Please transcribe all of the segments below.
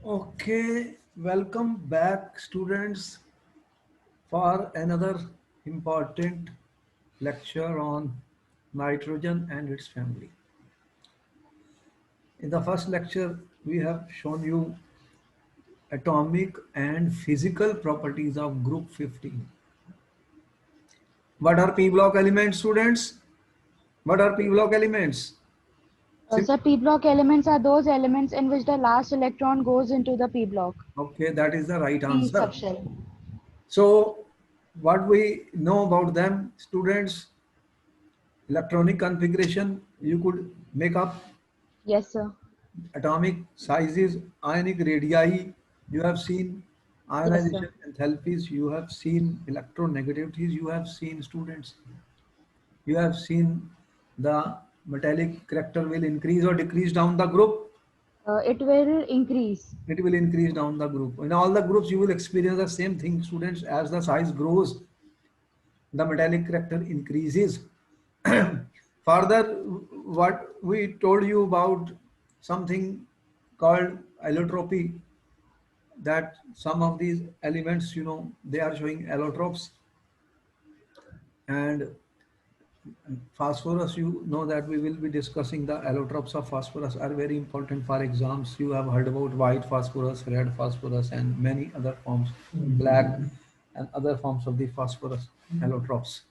Okay, welcome back, students, for another important lecture on nitrogen and its family. In the first lecture, we have shown you atomic and physical properties of group 15. What are p block elements, students? What are p block elements? So p block elements are those elements in which the last electron goes into the p block, Okay, that is the right p answer. subshell. So, what we know about them, students, electronic configuration, you could make up Yes, sir. atomic sizes, ionic radii, you have seen Yes, sir. ionization enthalpies, you have seen electronegativities, you have seen students, you have seen the metallic character will increase or decrease down the group. It will increase. It will increase down the group. In all the groups, you will experience the same thing, students. As the size grows, the metallic character increases. Further, what we told you about something called allotropy, that some of these elements, they are showing allotropes, and phosphorus, that we will be discussing the allotropes of phosphorus are very important for exams. You have heard about white phosphorus, red phosphorus, and many other forms, black and other forms of the phosphorus allotropes.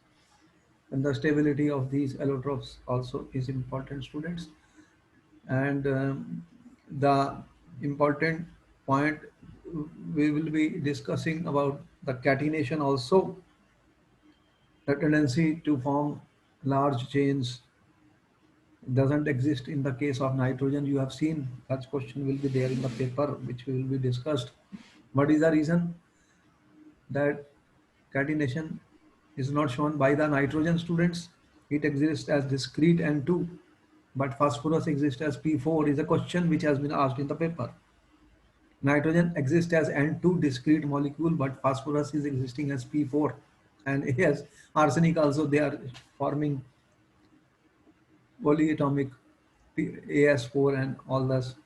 And the stability of these allotropes also is important, students. And the important point, we will be discussing about the catenation also, the tendency to form large chains doesn't exist in the case of nitrogen. You have seen such question will be there in the paper which will be discussed. What is the reason that catenation is not shown by the nitrogen, students? It exists as discrete N2, but phosphorus exists as P4 is a question which has been asked in the paper. Nitrogen exists as N2 discrete molecule, but phosphorus is existing as P4. And yes, arsenic also, they are forming polyatomic AS4 and all this.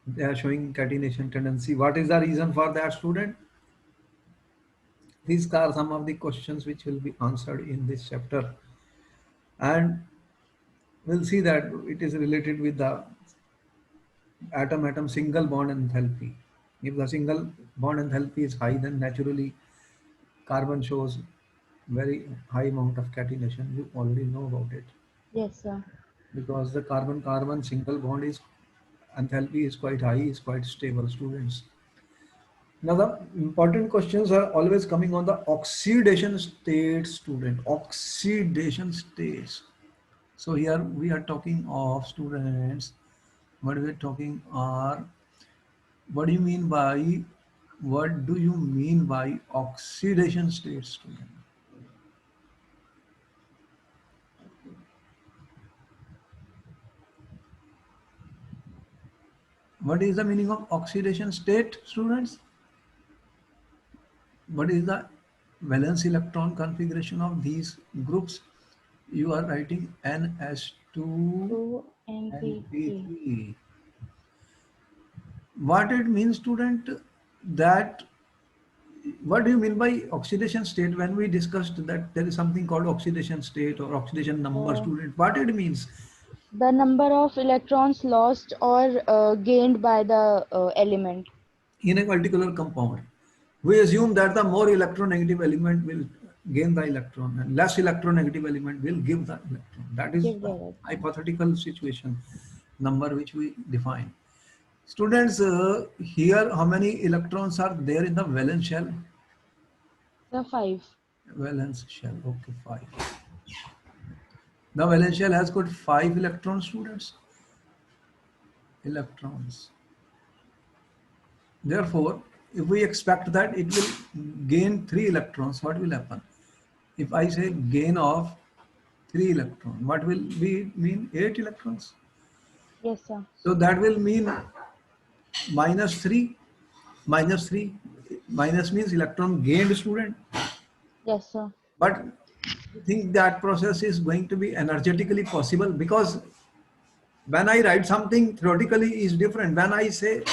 They are showing catenation tendency. What is the reason for that, student? These are some of the questions which will be answered in this chapter. And we'll see that it is related with the atom single bond enthalpy. If the single bond enthalpy is high, then naturally carbon shows very high amount of catenation. You already know about it, Yes, sir. because the carbon-carbon single bond is enthalpy is quite high, is quite stable, students. Now the important questions are always coming on the oxidation state, student. Oxidation states. So here we are talking of, students, what we are talking are, what do you mean by, what do you mean by oxidation state, student? What is the meaning of oxidation state, students? What is the valence electron configuration of these groups? You are writing NS2 2 NP3. NP3. What it means, student, that what do you mean by oxidation state? When we discussed that there is something called oxidation state or oxidation number, Uh, student, what it means? the number of electrons lost or gained by the element. In a particular compound, we assume that the more electronegative element will gain the electron and less electronegative element will give the electron. That is Give the the electron. hypothetical situation number which we define. Students, here how many electrons are there in the valence shell? The 5. Valence shell, okay, 5. The valence shell has got 5 electrons, students. Electrons. Therefore, if we expect that it will gain 3 electrons, what will happen? If I say gain of 3 electrons, what will be mean? 8 electrons. Yes, sir. So that will mean minus 3. Minus 3. Minus means electron gained, student. Yes, sir. But I think that process is going to be energetically possible, because when I write something theoretically is different. When I say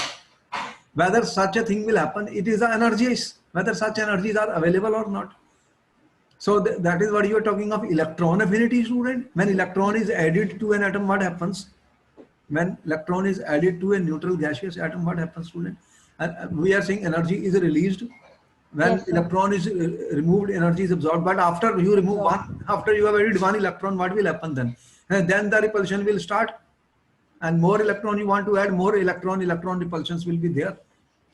Whether such a thing will happen, it is the energies, whether such energies are available or not. So that is what you are talking of electron affinity, student. When electron is added to an atom, what happens? When electron is added to a neutral gaseous atom, what happens, student? And we are saying energy is released. When Yes, sir. electron is removed, energy is absorbed. But after you remove Absorb. one, after you have added one electron, what will happen then? And then the repulsion will start. And more electron you want to add, more electron repulsions will be there.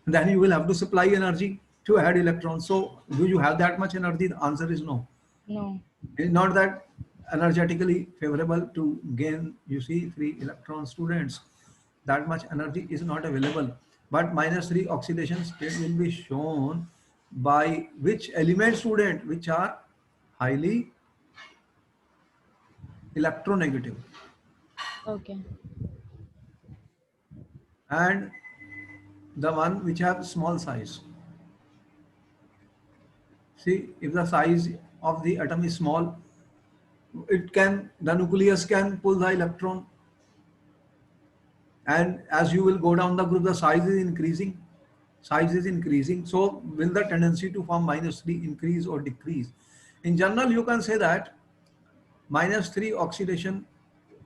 Then you will have to supply energy to add electrons. So do you have that much energy? The answer is no. No. It's not that energetically favorable to gain, you see, 3 electron, students. That much energy is not available. But -3 oxidation state will be shown by which element, student? Which are highly electronegative. Okay. And the one which have small size. See, if the size of the atom is small, the nucleus can pull the electron. And as you will go down the group, the size is increasing. So will the tendency to form -3 increase or decrease? In general, you can say that -3 oxidation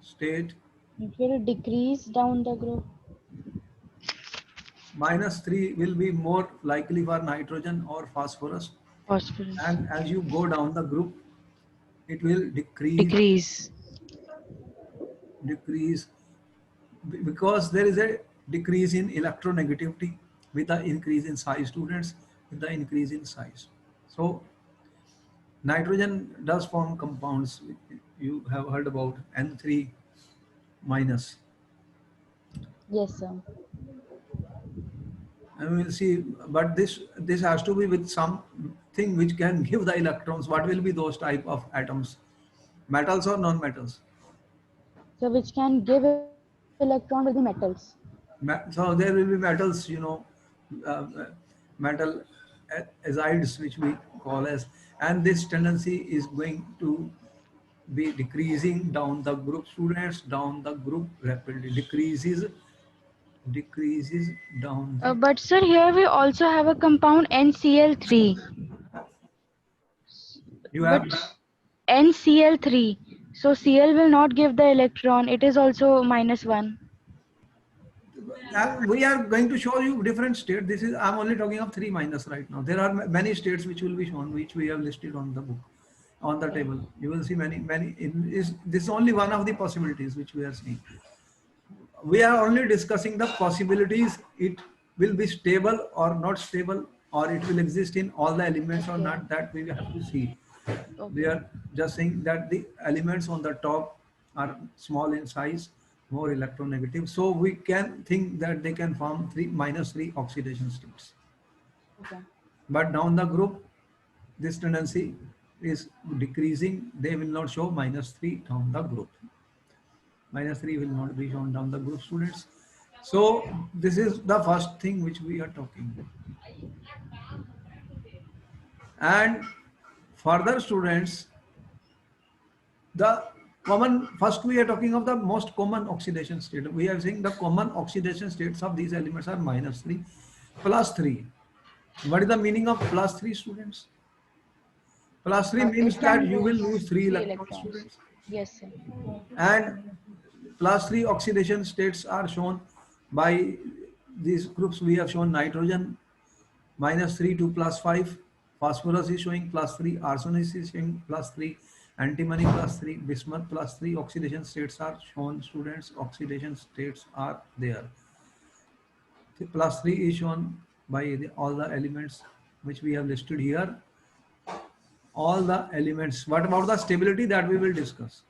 state, It will decrease down the group. -3 will be more likely for nitrogen or phosphorus. Phosphorus. And as you go down the group, it will Decrease. decrease because there is a decrease in electronegativity with the increase in size, students, with the increase in size. So nitrogen does form compounds. You have heard about N3 minus. Yes, sir. And we will see, but this has to be with something which can give the electrons. What will be those type of atoms? Metals or non-metals? So which can give electron will be metals. So there will be metals, uh, metal azides, which we call as, and this tendency is going to be decreasing down the group, students, down the group rapidly, decreases down the, But sir, here we also have a compound NCl3. you But have, NCl3. So Cl will not give the electron. It is also -1. we are going to show you different states. This is, I'm only talking of 3 minus right now. There are many states which will be shown, which we have listed on the book, on the table. You will see many. This is only one of the possibilities which we are seeing. We are only discussing the possibilities. It will be stable or not stable, or it will exist in all the elements or not, that we have to see. We are just saying that the elements on the top are small in size, more electronegative. So we can think that they can form -3 oxidation states. Okay. But down the group, this tendency is decreasing. They will not show -3 down the group. -3 will not be shown down the group, students. So this is the first thing which we are talking. And further, students, the common, first we are talking of the most common oxidation state. We are saying the common oxidation states of these elements are -3, +3. What is the meaning of +3, students? +3 means It that can you will lose lose 3 3 electrons, electrons. students. Yes, sir. And +3 oxidation states are shown by these groups. We have shown nitrogen -3 to +5, phosphorus is showing +3, arsenic is showing +3, antimony +3, bismuth +3. Oxidation states are shown, students. Oxidation states are there. The +3 is shown by all the elements which we have listed here. All the elements. What about the stability? That we will discuss.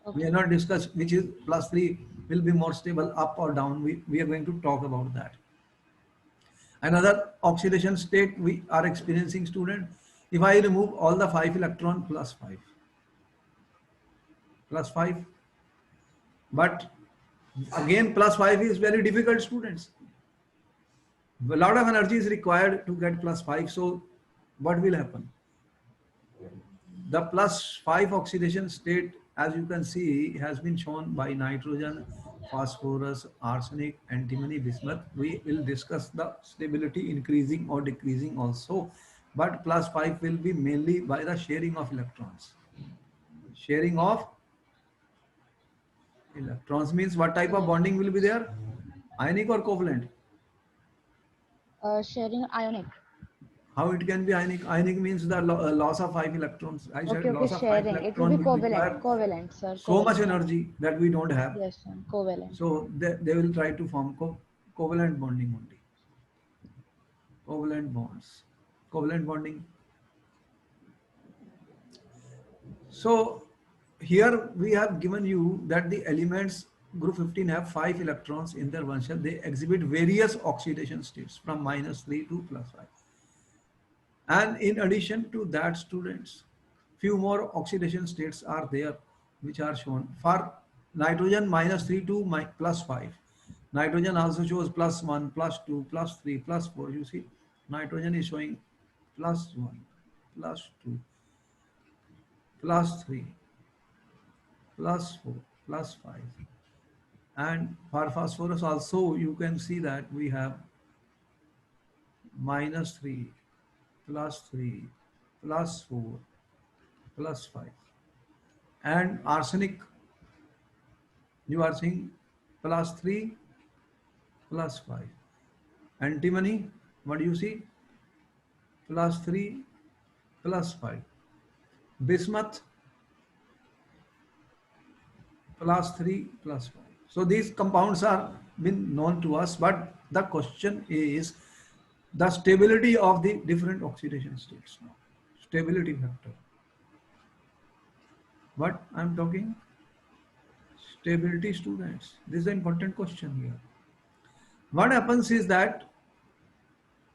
Okay. We are not discuss which is +3 will be more stable, up or down. We are going to talk about that. Another oxidation state we are experiencing, student. If I remove all the 5 electron, +5, +5, but again +5 is very difficult, students. A lot of energy is required to get +5. So what will happen? The +5 oxidation state, as you can see, has been shown by nitrogen phosphorus, arsenic, antimony, bismuth. We will discuss the stability increasing or decreasing also, but plus 5 will be mainly by the sharing of electrons. Sharing of electrons means what type of bonding will be Electrons. there? Ionic or covalent? Sharing ionic. How it can be ionic? Ionic means the loss of 5 electrons. I Okay, said okay, loss of 5 sharing. It will be electron will covalent. require Covalent, sir. so much Covalent. energy that we don't have. Yes, sir. Covalent. So they will try to form covalent bonding only. Covalent bonds. Covalent bonding. So here we have given you that the elements group 15 have 5 electrons in their one shell. They exhibit various oxidation states from -3 to +5. And in addition to that, students, few more oxidation states are there which are shown. For nitrogen -3 to +5. Nitrogen also shows +1, +2, +3, +4. You see, nitrogen is showing +1, +2, +3, +4, +5. And for phosphorus also you can see that we have -3, +3, +4, +5. And arsenic, you are seeing +3, +5. Antimony, what do you see? +3, +5. Bismuth, +3, +5. So these compounds are been known to us, but the question is the stability of the different oxidation states now. Stability factor. What I'm talking? Stability, students. This is an important question here. What happens is that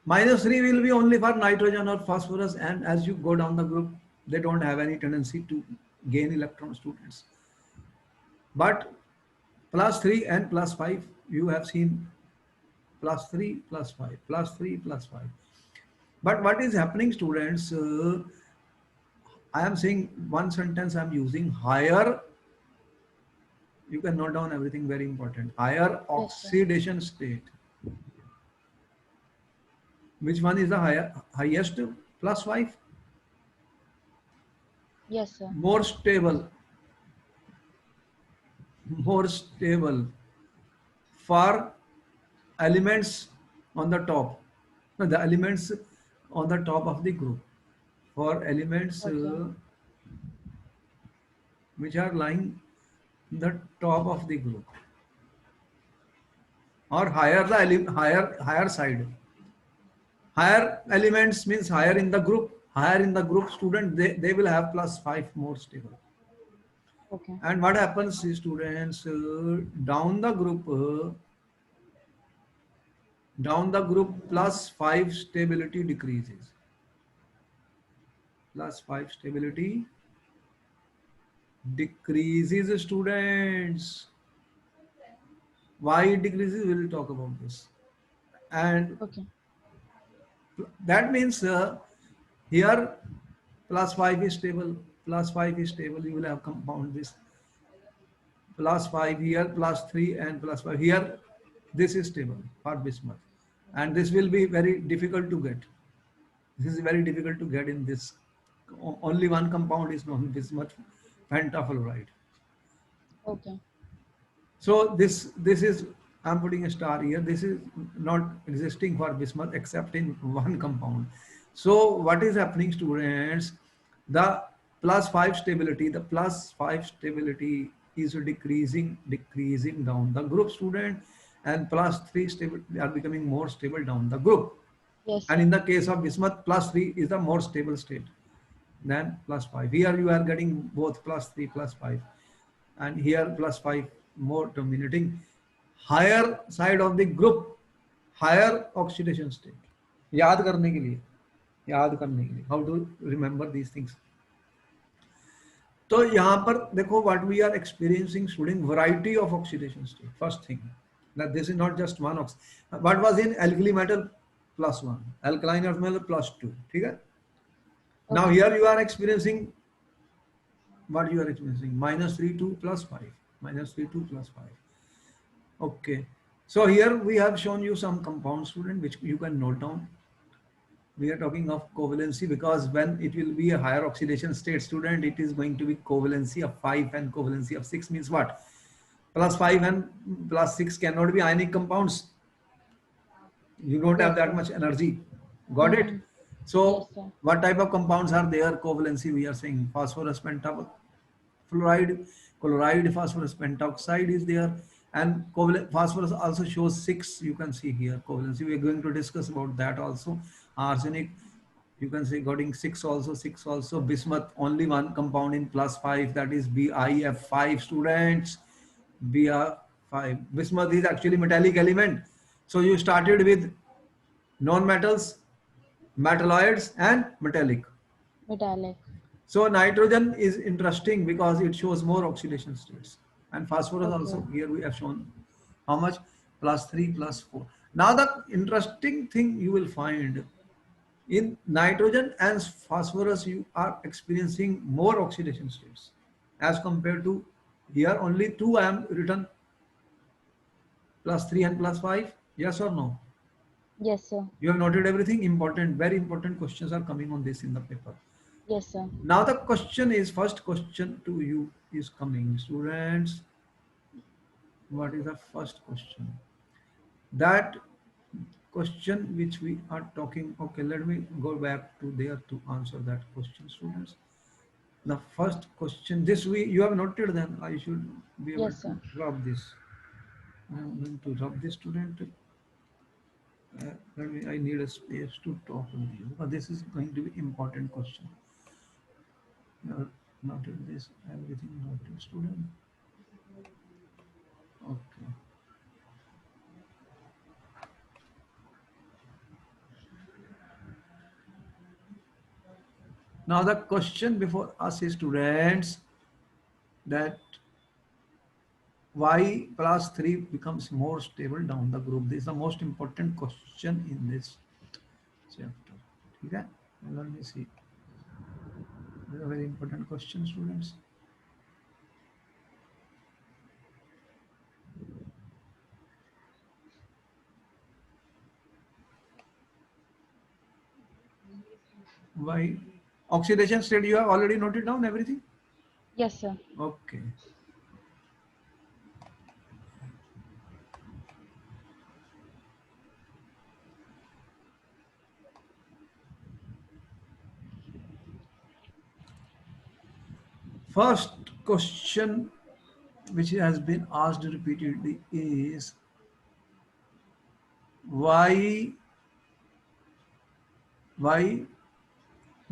-3 will be only for nitrogen or phosphorus, and as you go down the group, they don't have any tendency to gain electron, students. But +3 and +5, you have seen +3, +5, +3, +5. But what is happening, students? I am saying one sentence, I am using higher. You can note down everything, very important. Higher Yes, sir. oxidation state. Which one is the highest? +5. Yes, sir. More stable. More stable for elements on the top. No, the elements on the top of the group. For elements Okay. which are lying in the top of the group, or higher the higher side. Higher elements means higher in the group. Higher in the group, student, they will have +5 more stable. Okay. And what happens is, students, down the group +5 stability decreases. +5 stability decreases, students. Why it decreases, we will talk about this. And Okay. that means here +5 is stable, +5 is stable. You will have compound this +5 here, +3 and +5 here. This is stable for bismuth, and this will be very difficult to get. This is very difficult to get in this. Only one compound is known, bismuth pentafluoride. Okay. So this is, I'm putting a star here. This is not existing for bismuth except in one compound. So what is happening, students? The +5 stability, the +5 stability is decreasing down the group, student, and +3 stable are becoming more stable down the group. Yes, And sir. in the case of bismuth, +3 is the more stable state than +5. Here you are getting both +3, +5, and here +5 more dominating. Higher side of the group, higher oxidation state. याद करने के लिए, याद करने के लिए, how to remember these things. तो यहाँ पर देखो, what we are experiencing, student, variety of oxidation state. First thing, that this is not just one what was in alkali metal +1, alkaline earth metal +2. ठीक है? Now Okay. here you are experiencing what you are experiencing, -3 to +5, -3 to +5. Okay. So here we have shown you some compound, student, which you can note down. We are talking of covalency because when it will be a higher oxidation state, student, it is going to be covalency of 5 and covalency of 6 means what? Plus 5 and plus 6 cannot be ionic compounds. You don't have Yes, that sir. much energy. Got it? Mm-hmm. Yes, So sir. what type of compounds are there? Covalency we are saying phosphorus pentafluoride, chloride, phosphorus pentoxide is there, and phosphorus also shows 6. You can see here covalency. We are going to discuss about that also. Arsenic, you can say getting 6 also, 6 also. Bismuth, only one compound in plus 5, that is BiF5, students. BiF5. Bismuth is actually metallic element. So you started with non-metals, metalloids and metallic. Metallic. So nitrogen is interesting because it shows more oxidation states. And phosphorus Okay. also, here we have shown how much? Plus 3, plus 4. Now the interesting thing you will find, in nitrogen and phosphorus you are experiencing more oxidation states as compared to here only 2 I am written, plus 3 and plus 5. Yes or no? Yes, sir. You have noted everything important, very important questions are coming on this in the paper. Yes, sir. Now the question is, first question to you is coming, students. What is the first question? That question which we are talking. Okay, let me go back to there to answer that question, students. The first question, this we you have noted, then I should be able Yes, to sir. rub this. I am going to rub this, student. Let me, I need a space to talk with you because this is going to be important question. You have noted this, everything noted, student. Okay. Now the question before us is, students, that why plus 3 becomes more stable down the group. This is the most important question in this chapter. Okay? Let me see. This is a very important question, students. Why? Oxidation state, you have already noted down everything? Yes, sir. Okay. First question which has been asked repeatedly is, why why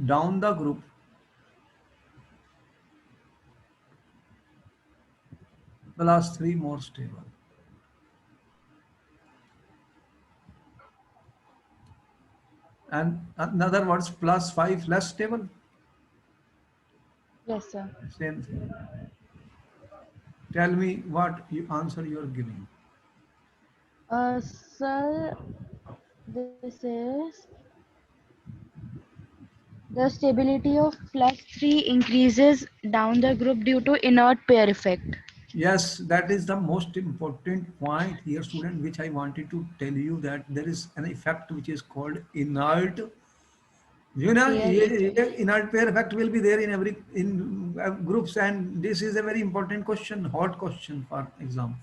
down the group plus 3 more stable? And in other words, plus 5 less stable? Yes, sir. Same thing. Tell me what you answer you are giving. Sir, this is the stability of plus 3 increases down the group due to inert pair effect. Yes, that is the most important point here, student, which I wanted to tell you, that there is an effect which is called inert. You know, Pair effect. inert pair effect will be there in every in groups, and this is a very important question, hot question for exam.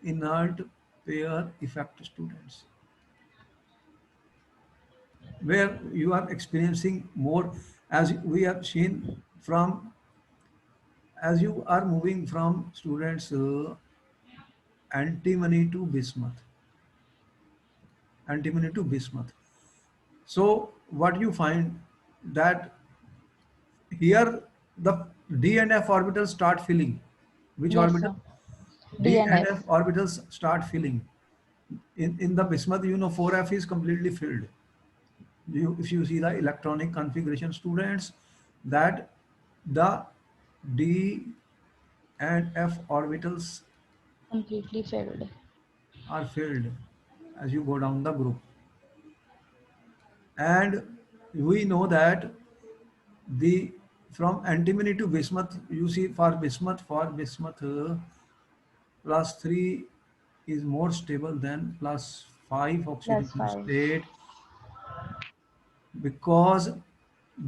Inert pair effect, students, where you are experiencing more, as we have seen from, as you are moving from, students, antimony to bismuth, antimony to bismuth. So what you find, that here the D and F orbitals start filling. Which Yes, orbital? sir. D and DNF. F orbitals start filling. In the bismuth, 4F is completely filled. If you see the electronic configuration, students, that the D and F orbitals Completely filled. are filled as you go down the group. And we know that the from antimony to bismuth, you see, for bismuth plus 3 is more stable than plus 5 Plus oxidation 5. state, because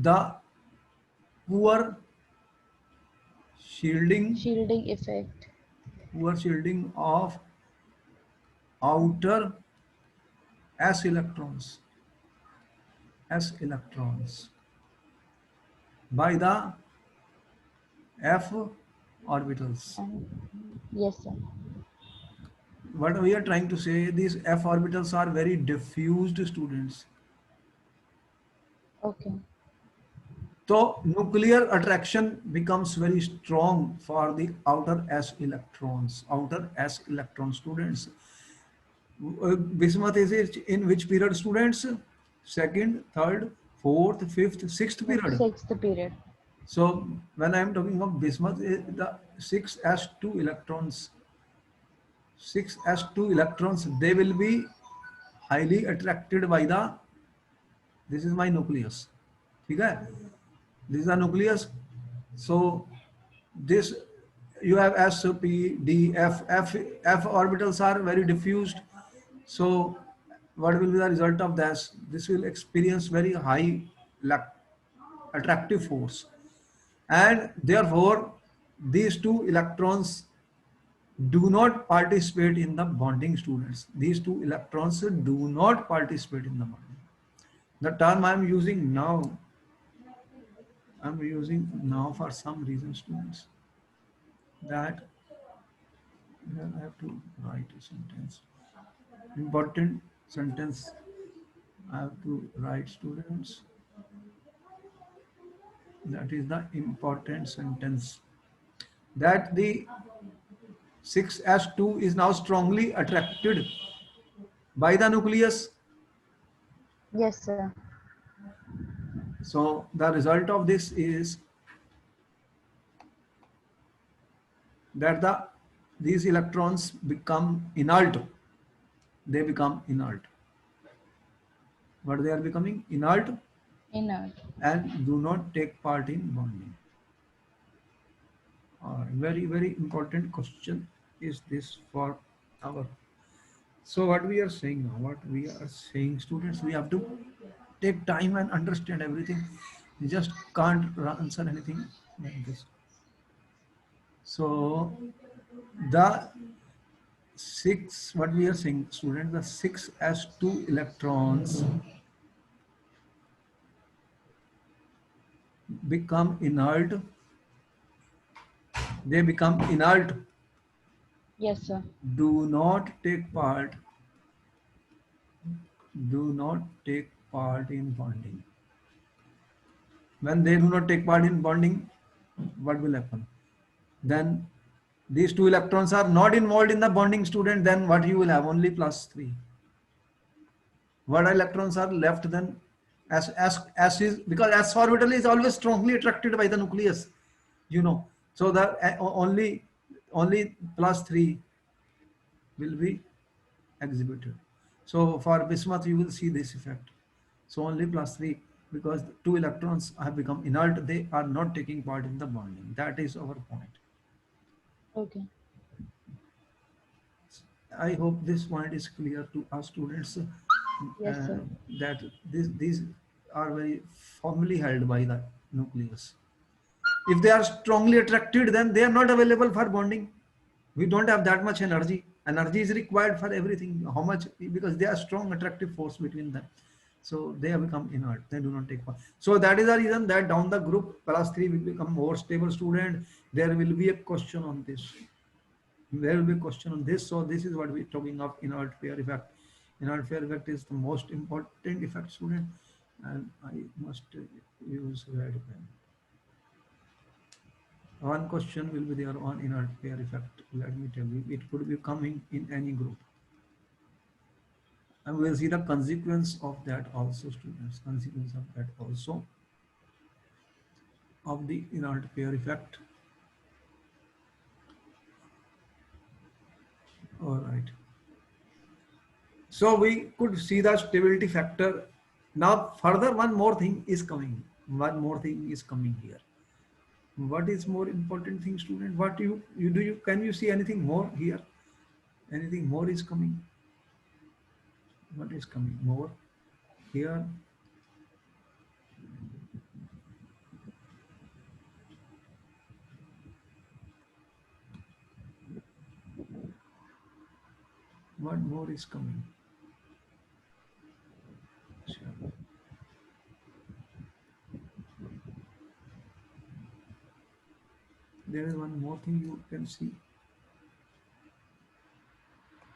the poor shielding Shielding effect. of outer s electrons by the f orbitals. And yes, sir. What we are trying to say, these f orbitals are very diffused, students. Okay. So nuclear attraction becomes very strong for the outer s electron students. Bismuth is it in which period, students? Second, third, fourth, fifth, sixth period. Sixth period. So when I am talking of bismuth, the 6s2 electrons, 6s2 electrons, they will be highly attracted by the, this is my nucleus. Okay? This is the nucleus. So this, you have s, p, d, f orbitals are very diffused. So what will be the result of this? This will experience very high attractive force, and therefore these two electrons do not participate in the bonding, students. These two electrons do not participate in the bonding. The term I am using now, for some reason, students, that here I have to write a sentence. Important sentence I have to write, students. That is the important sentence. That the 6s2 is now strongly attracted by the nucleus. Yes, sir. So the result of this is that these electrons become inert. They become inert. What they are becoming? Inert, Inert. and do not take part in bonding. Very, very important question is this for our. So what we are saying now, students, we have to take time and understand everything. You just can't answer anything like this. So the what we are saying, student, the 6s2 electrons become inert. They become inert, Yes, sir. do not take part, in bonding. When they do not take part in bonding, what will happen? Then these two electrons are not involved in the bonding, student. Then what you will have? Only plus 3. What electrons are left then? S is, because s orbital is always strongly attracted by the nucleus, so the only plus 3 will be exhibited. So for bismuth you will see this effect. So only plus 3, because the two electrons have become inert, they are not taking part in the bonding. That is our point. Okay. I hope this point is clear to our students, Yes, sir. that these are very firmly held by the nucleus. If they are strongly attracted, then they are not available for bonding. We don't have that much energy. Energy is required for everything. How much? Because they are strong attractive force between them. So they have become inert. They do not take part. So that is the reason that down the group plus 3 will become more stable, student. There will be a question on this. There will be a question on this. So this is what we're talking of inert pair effect. Inert pair effect is the most important effect, student. And I must use red pen. One question will be there on inert pair effect. Let me tell you, it could be coming in any group. And we will see the consequence of that also, students. Consequence of that also, of the inert pair effect. All right. So we could see the stability factor. Now further one more thing is coming. One more thing is coming here. What is more important thing, student? What you do, you can you see anything more here? Anything more is coming? What is coming more here? What more is coming? Sure. There is one more thing you can see.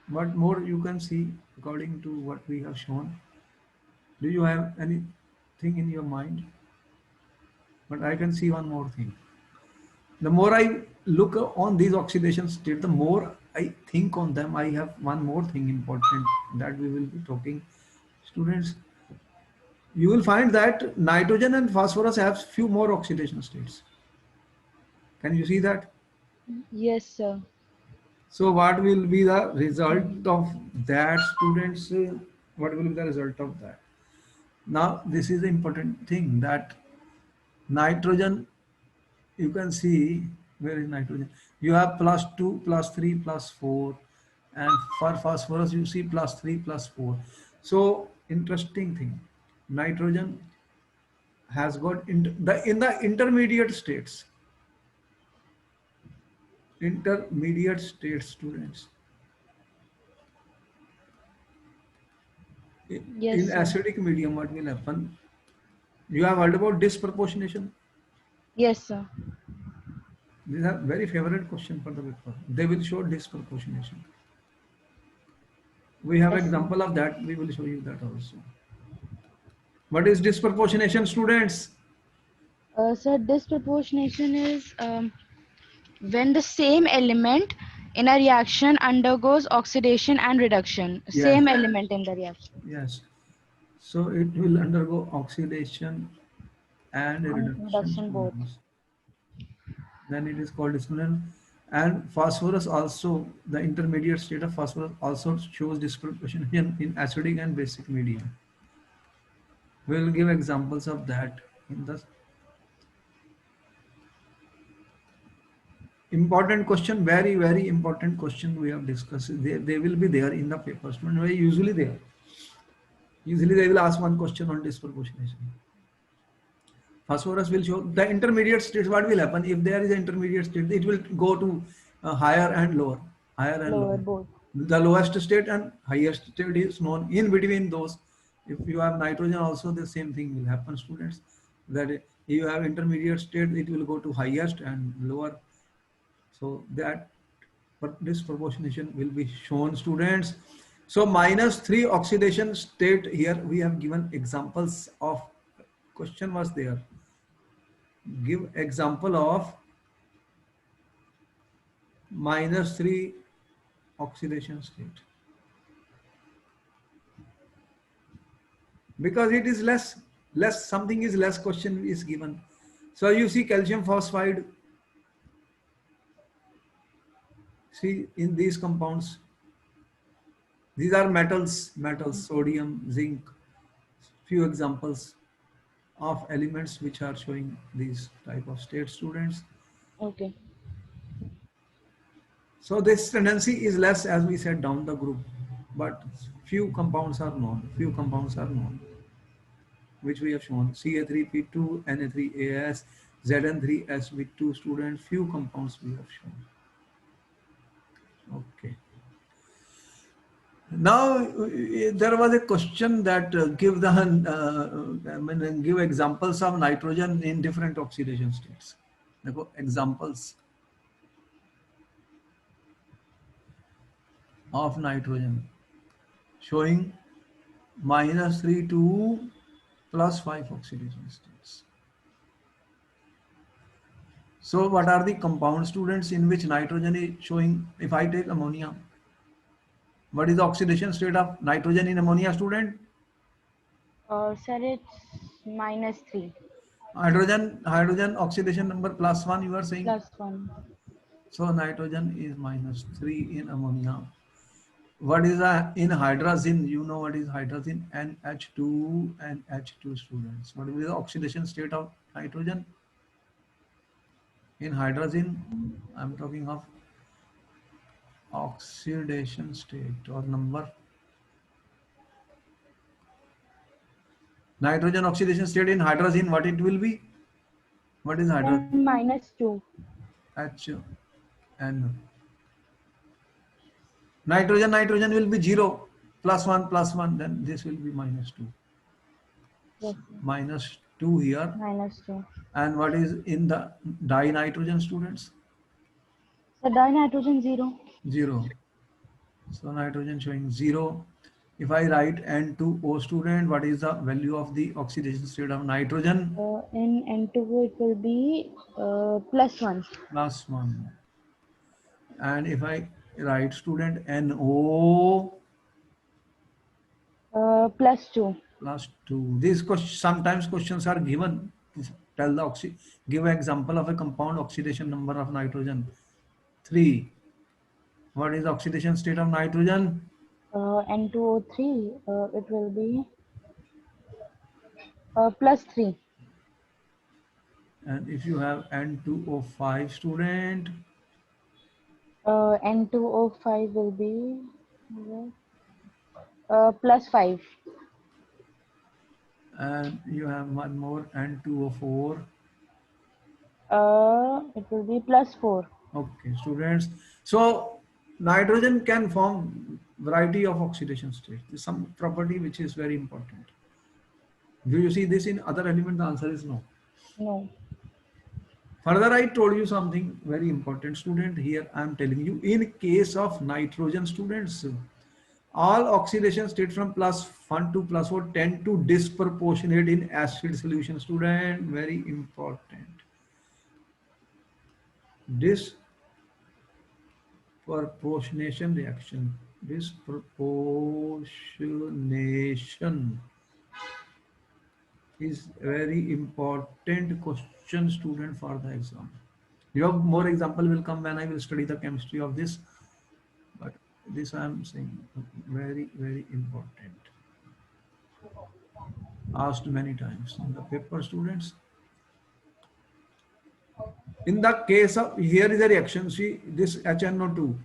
What more you can see according to what we have shown? Do you have anything in your mind? But I can see one more thing. The more I look on these oxidation states, the more I think on them. I have one more thing important that we will be talking. Students, you will find that nitrogen and phosphorus have few more oxidation states. Can you see that? Yes, sir. So what will be the result of that, students? What will be the result of that? Now, this is the important thing that nitrogen, you can see, where is nitrogen? You have +2, +3, +4, and for phosphorus you see +3, +4. So interesting thing, nitrogen has got in the intermediate states. Intermediate states, students. Yes, In sir. acidic medium, what will happen? You have heard about disproportionation. Yes, sir. These are very favorite question for the paper. They will show disproportionation. We have Yes, sir. example of that. We will show you that also. What is disproportionation, students? Sir, disproportionation is when the same element in a reaction undergoes oxidation and reduction. Yes, Same element in the reaction. yes. So it will undergo oxidation and reduction, Reduction both. students. Then it is called disproportionation. And phosphorus also, the intermediate state of phosphorus also shows disproportionation in acidic and basic medium. We will give examples of that in the important question, very important question we have discussed. They will be there in the paper. Students, very usually there. Usually they will ask one question on disproportionation. Phosphorus will show the intermediate states. What will happen if there is an intermediate state? It will go to higher and lower, higher and Lower lower. both. The lowest state and highest state is known. In between those, if you have nitrogen, also the same thing will happen, students. That if you have intermediate state, it will go to highest and lower. So that but this proportionation will be shown, students. So -3 oxidation state, here we have given examples of, question was there, give example of -3 oxidation state, because it is less something is less, question is given. So you see calcium phosphide, see in these compounds, these are metals, sodium, zinc, few examples of elements which are showing these type of state, students. Okay. So this tendency is less, as we said, down the group, but few compounds are known, which we have shown: Ca3P2, Na3As, Zn3Sb2, students. Few compounds we have shown. Okay. Now there was a question that give examples of nitrogen in different oxidation states. Examples of nitrogen showing -3 to +5 oxidation states. So what are the compound, students, in which nitrogen is showing? If I take ammonia, what is the oxidation state of nitrogen in ammonia, student? Sir, it's -3 Hydrogen oxidation number +1, you are saying. +1. So nitrogen is -3 in ammonia. What is in hydrazine? You know what is hydrazine? NH2 and H2, students. What is the oxidation state of nitrogen? In hydrazine, I'm talking of oxidation state or number. Nitrogen oxidation state in hydrazine, what it will be? What is hydrazine? -2. HN. Nitrogen will be 0, +1, then this will be -2. Yes, sir. -2 here. -2. And what is in the dinitrogen, students? So dinitrogen 0. 0. So nitrogen showing 0. If I write N2O, student, what is the value of the oxidation state of nitrogen? In N2O it will be +1. +1. And if I write, student, NO, +2. +2. These sometimes questions are given to tell the give an example of a compound oxidation number of nitrogen. 3. What is the oxidation state of nitrogen? N2O3 it will be +3. And if you have N2O5, student, N2O5 will be +5. and you have one more N2O4. It will be +4. Okay, students. So nitrogen can form variety of oxidation states. There's some property which is very important. Do you see this in other element? The answer is no. No. Further, I told you something very important, student. Here I am telling you, in case of nitrogen, students, all oxidation state from +1 to +4 tend to disproportionate in acid solution, student. Very important. Disproportionation reaction. Disproportionation is very important question, student, for the exam. Your more example will come when I will study the chemistry of this, but this I am saying very, very important. Asked many times in the paper, students. In the case of, here is a reaction, see this HNO2.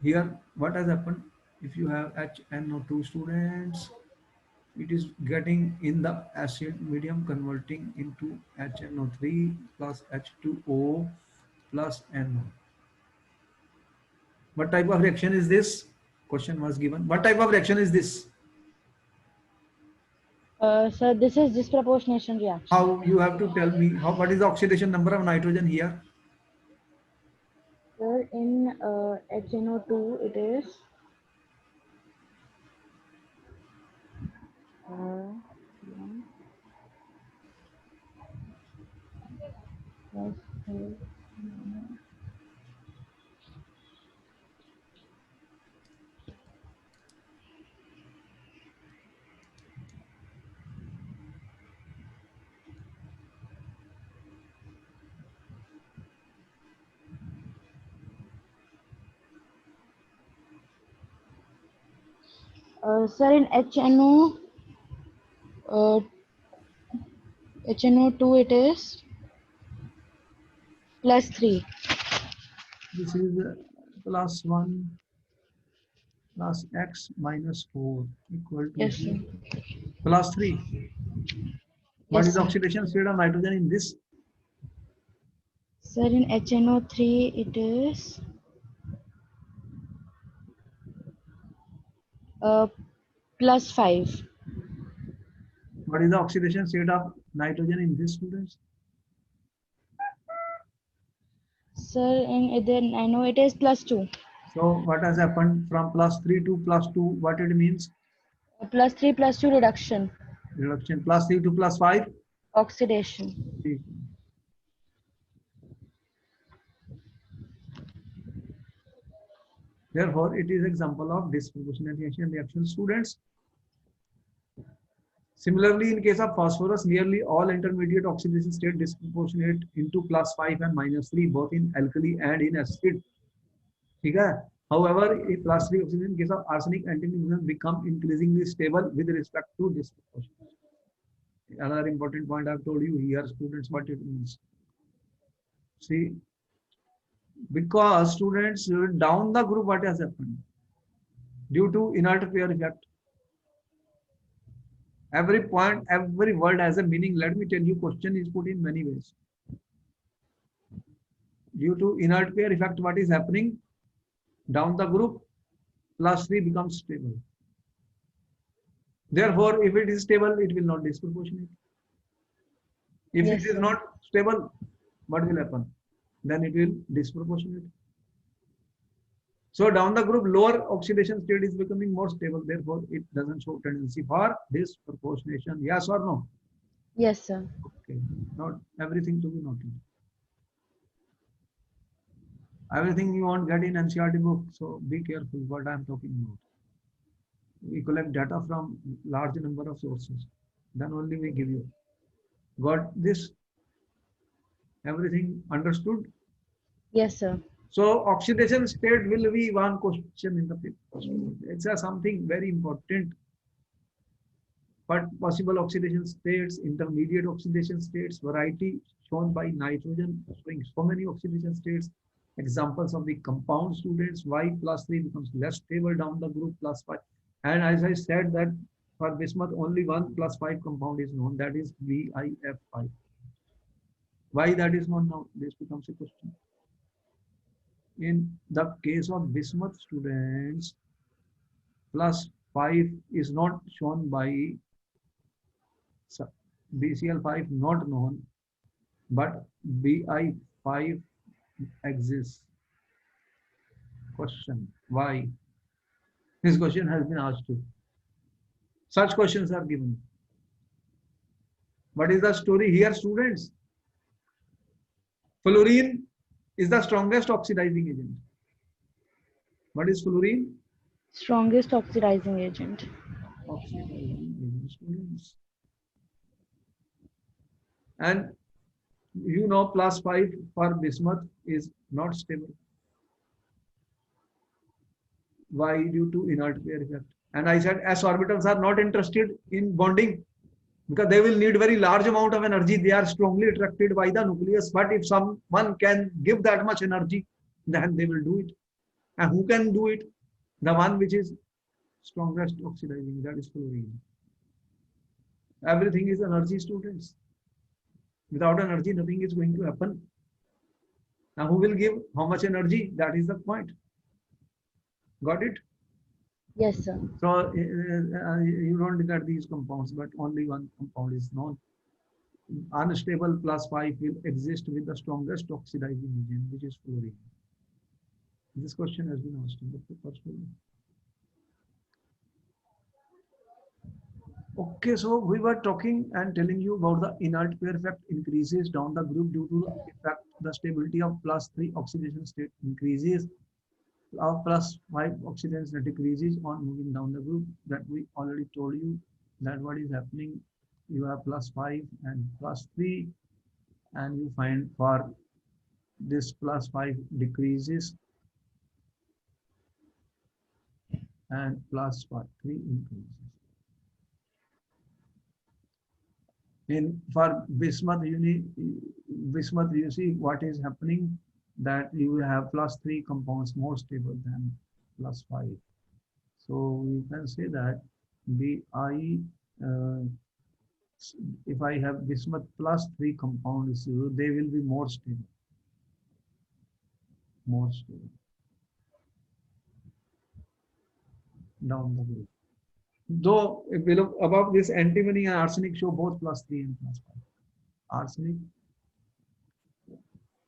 Here what has happened? If you have HNO2, students, it is getting in the acid medium, converting into HNO3 plus H2O plus NO. What type of reaction is this? Question was given. What type of reaction is this? So this is disproportionation reaction. How? You have to tell me how. What is the oxidation number of nitrogen here? Sir, in HNO2 it is sir, in HNO2 it is +3. This is +1 plus x minus 4 equal to Yes, sir. +3. What Yes, is the sir. oxidation state of nitrogen in this? Sir, in HNO3 it is +5. What is the oxidation state of nitrogen in this, students? Sir, in then I know it is +2. So what has happened from +3 to +2? What it means? +3 +2 reduction. Reduction. +3 to +5. Oxidation. Therefore, it is example of disproportionate reaction, students. Similarly, in case of phosphorus, nearly all intermediate oxidation state disproportionate into +5 and -3, both in alkali and in acid. Okay? However, a +3 oxidation in case of arsenic antimony become increasingly stable with respect to disproportion. Another important point I've told you here, students, what it means. See, Because students, down the group, what has happened? Due to inert pair effect, every point, every word has a meaning. Let me tell you, question is put in many ways. Due to inert pair effect, what is happening? Down the group, plus 3 becomes stable. Therefore, if it is stable, it will not disproportionate. If it Yes, is sir. not stable, what will happen? Then it will disproportionate. So down the group, lower oxidation state is becoming more stable. Therefore, it doesn't show tendency for disproportionation. Yes or no? Yes, sir. Okay. Not everything to be noted. Everything you won't get in NCERT book. So be careful what I am talking about. We collect data from large number of sources. Then only we give you. Got this? Everything understood? Yes, sir. So oxidation state will be one question in the paper. It's something very important. But possible oxidation states, intermediate oxidation states, variety shown by nitrogen, showing so many oxidation states, examples of the compound students, why plus 3 becomes less stable down the group plus 5. And as I said that for bismuth, only one plus 5 compound is known, that is BIF5. Why that is known now? This becomes a question. In the case of bismuth students, plus 5 is not shown by BCl5 not known, but Bi5 exists. Question, why? This question has been asked too. Such questions are given. What is the story here, students? Fluorine is the strongest oxidizing agent. What is fluorine? Strongest oxidizing agent. Oxidizing agent, students. And you know plus 5 for bismuth is not stable. Why? Due to inert pair effect. And I said s orbitals are not interested in bonding because they will need very large amount of energy. They are strongly attracted by the nucleus. But if someone can give that much energy, then they will do it. And who can do it? The one which is strongest oxidizing, that is fluorine. Everything is energy, students. Without energy, nothing is going to happen. Now, who will give how much energy? That is the point. Got it? Yes, sir. So you don't get these compounds, but only one compound is known. Unstable plus 5 will exist with the strongest oxidizing agent, which is fluorine. This question has been asked in the paper. Okay, so we were talking and telling you about the inert pair effect increases down the group due to the effect, the stability of plus 3 oxidation state increases, of plus 5 oxidation decreases on moving down the group. That we already told you that what is happening. You have plus 5 and plus 3, and you find for this plus 5 decreases and plus 3 increases. In for bismuth, bismuth, you see what is happening, that you have plus 3 compounds more stable than plus 5. So you can say that Bi, uh, if I have bismuth plus 3 compounds, they will be more stable. More stable down the group. Though if we look above this, antimony and arsenic show both plus 3 and plus 5. Arsenic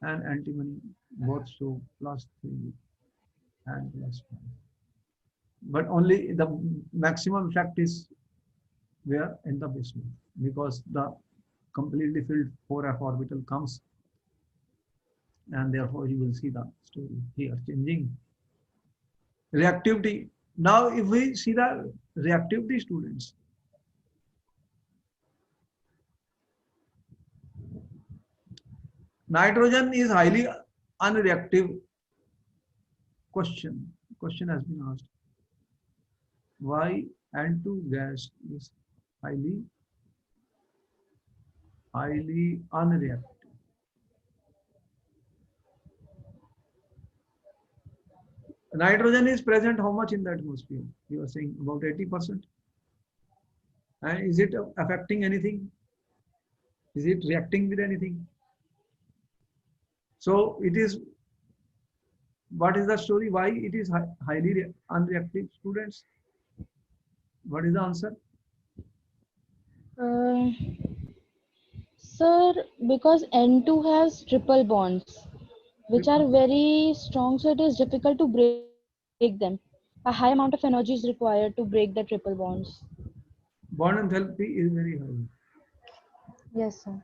and antimony both show plus 3 and plus 5. But only the maximum effect is where in the bismuth, because the completely filled 4f orbital comes, and therefore you will see the story here changing. Reactivity. Now, if we see the reactivity, students, nitrogen is highly unreactive. Question has been asked. Why N2 gas is highly unreactive? Nitrogen is present how much in the atmosphere? You are saying about 80%. And is it affecting anything? Is it reacting with anything? So it is, what is the story? Why it is highly unreactive, students? What is the answer? Uh, Sir, because N2 has triple bonds, which are very strong, so it is difficult to break them. A high amount of energy is required to break the triple bonds. Bond enthalpy is very high. Yes, sir.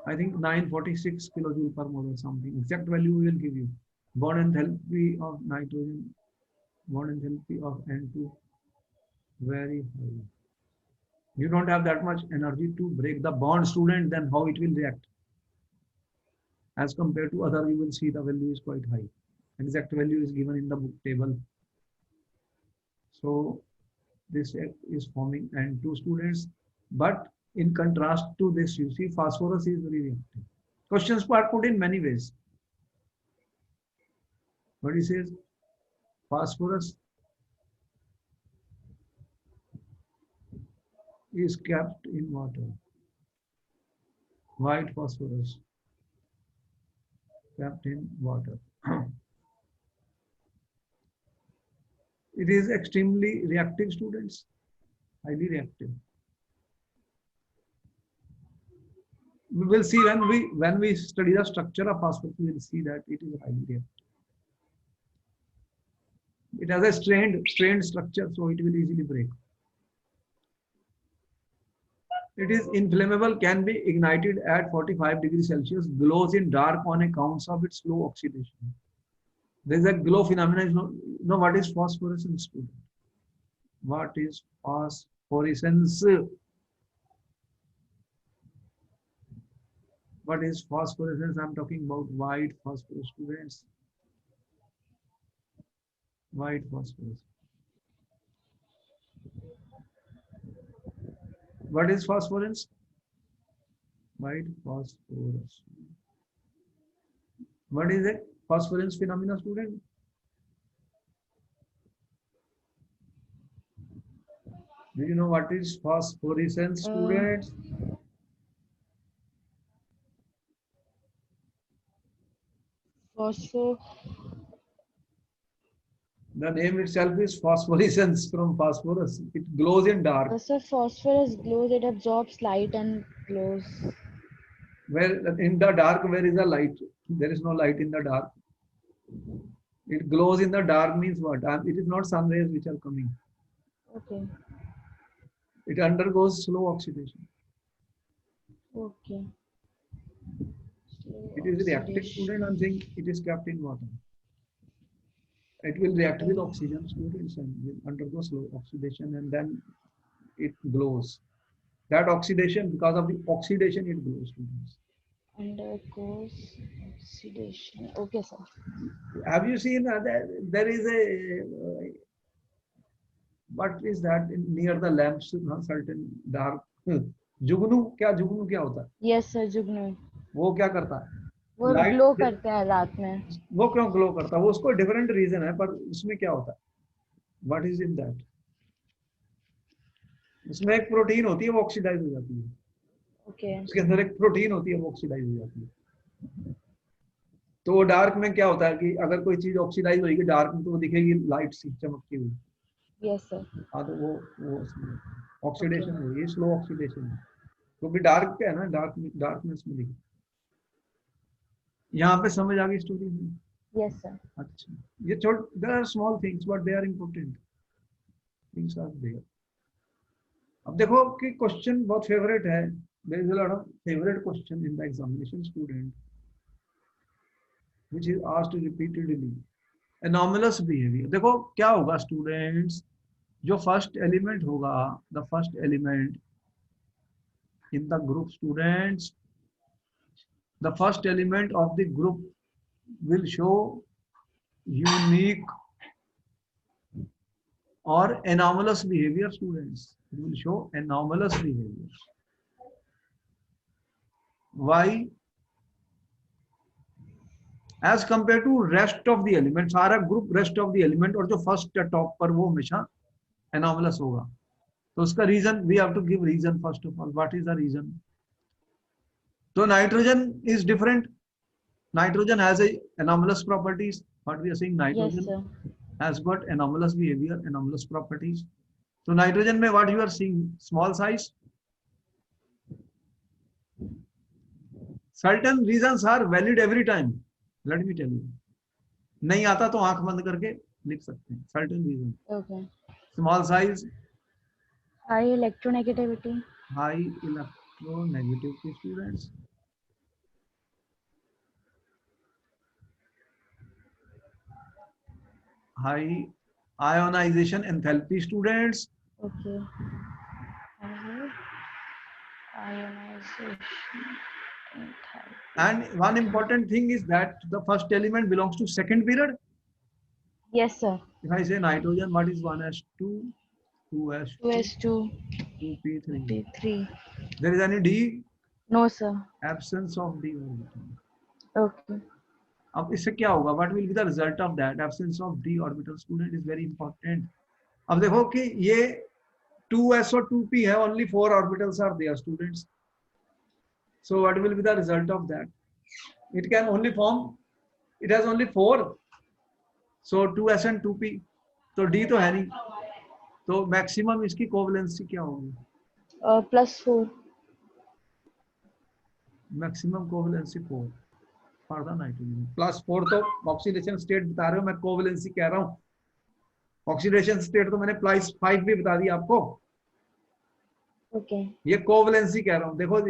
I think 946 kilojoule per mole or something. Exact value we will give you. Bond enthalpy of nitrogen, bond enthalpy of N2, very high. You don't have that much energy to break the bond, student, then how it will react? As compared to other, you will see the value is quite high. Exact value is given in the book table. So this is forming N2, students. But in contrast to this, you see phosphorus is very reactive. Questions are put in many ways. But he says phosphorus is kept in water. White phosphorus kept in water. It is extremely reactive, students, highly reactive. We will see when we study the structure of phosphorus, we will see that it is highly reactive. It has a strained structure, so it will easily break. It is inflammable, can be ignited at 45 degrees Celsius, glows in dark on account of its slow oxidation. There is a glow phenomenon. You know what is phosphorescence, student? What is phosphorescence? What is phosphorescence? I'm talking about white phosphorus, students. White phosphorus. What is phosphorence? White phosphorus. What is it? Phosphorence phenomena, student? Do you know what is phosphorescence, students? Phospho. The name itself is phosphorescence from phosphorus. It glows in dark. So phosphorus glows, it absorbs light and glows. Where in the dark, where is the light? There is no light in the dark. It glows in the dark means what? It is not sun rays which are coming. Okay. It undergoes slow oxidation. Okay. It is reactive, student. I'm saying it is kept in water. It will react with oxygen, students, and will undergo slow oxidation, and then it glows. That oxidation, because of the oxidation, it glows, students. Undergoes oxidation. Okay, sir. Have you seen there is a what is that near the lamps, certain dark जुगनू क्या होता है? Yes, sir. जुगनू. वो क्या करता है? वो light glow करते हैं रात में. वो क्यों ग्लो करता है? वो उसको डिफरेंट रीजन है, पर उसमें क्या होता है? What is in that? उसमें एक प्रोटीन होती है, वो ऑक्सीडाइज हो जाती है. Okay. उसके अंदर एक प्रोटीन होती है, वो ऑक्सीडाइज हो जाती है. तो वो डार्क में क्या होता है कि अगर कोई चीज ऑक्सीडाइज होगी डार्क में, तो वो दिखेगी लाइट सी चमकती हुई. Yes, sir. हाँ, तो वो ऑक्सीडेशन है, ये स्लो ऑक्सीडेशन है, क्योंकि डार्क क्या है ना, डार्कनेस में दिखे. यहाँ पे समझ आ गई स्टोरी में? Yes, sir. अच्छा, ये छोड़, there are small things but they are important things are there. अब देखो कि क्वेश्चन बहुत फेवरेट है. There is a lot of favourite question in the examination, student, which is asked repeatedly. Anomalous behavior. देखो क्या होगा स्टूडेंट्स, जो first element होगा, the first element in the group, students, the first element of the group will show unique or anomalous behavior, students. It will show anomalous behavior. Why? As compare to rest of the element, सारा group rest of the element, और जो first top पर वो हमेशा anomalous होगा। तो उसका reason we have to give reason first of all, what is the reason. तो nitrogen is different, nitrogen has a anomalous properties, what we are saying, Yes, nitrogen sir. has got anomalous behavior, anomalous properties. So nitrogen mein what you are seeing, small size, certain reasons are valid every time, let me tell you, नहीं आता तो आंख बंद करके लिख सकते हैं, certain reason, Okay. small size, High electronegativity. high electronegativity students, high ionization enthalpy students, Okay. High ionization enthalpy. and one important thing is that the first element belongs to second period. Yes, sir. If I say nitrogen, what is 1s2, 2s2, 2s2, 2p3. p3. There is any D? No, sir. Absence of D orbital. Okay. अब इससे क्या होगा? What will be the result of that? Absence of D orbital, student, is very important. अब देखो कि ये 2s और 2p है, only 4 orbitals are there, students. So what will be the result of that? It can only form, it has only 4. So 2s and 2p. तो D तो है नहीं. तो मैक्सिमम इसकी कोवलेंसी क्या होगी? +4. Maximum covalency 4 for the nitrogen. +4 तो oxidation state बता रहे हो, मैं कोवलेंसी कह रहा हूँ। ऑक्सीडेशन स्टेट तो मैंने +5 भी बता दिया आपको। Okay. ये कोवलेंसी कह रहा हूँ। देखो,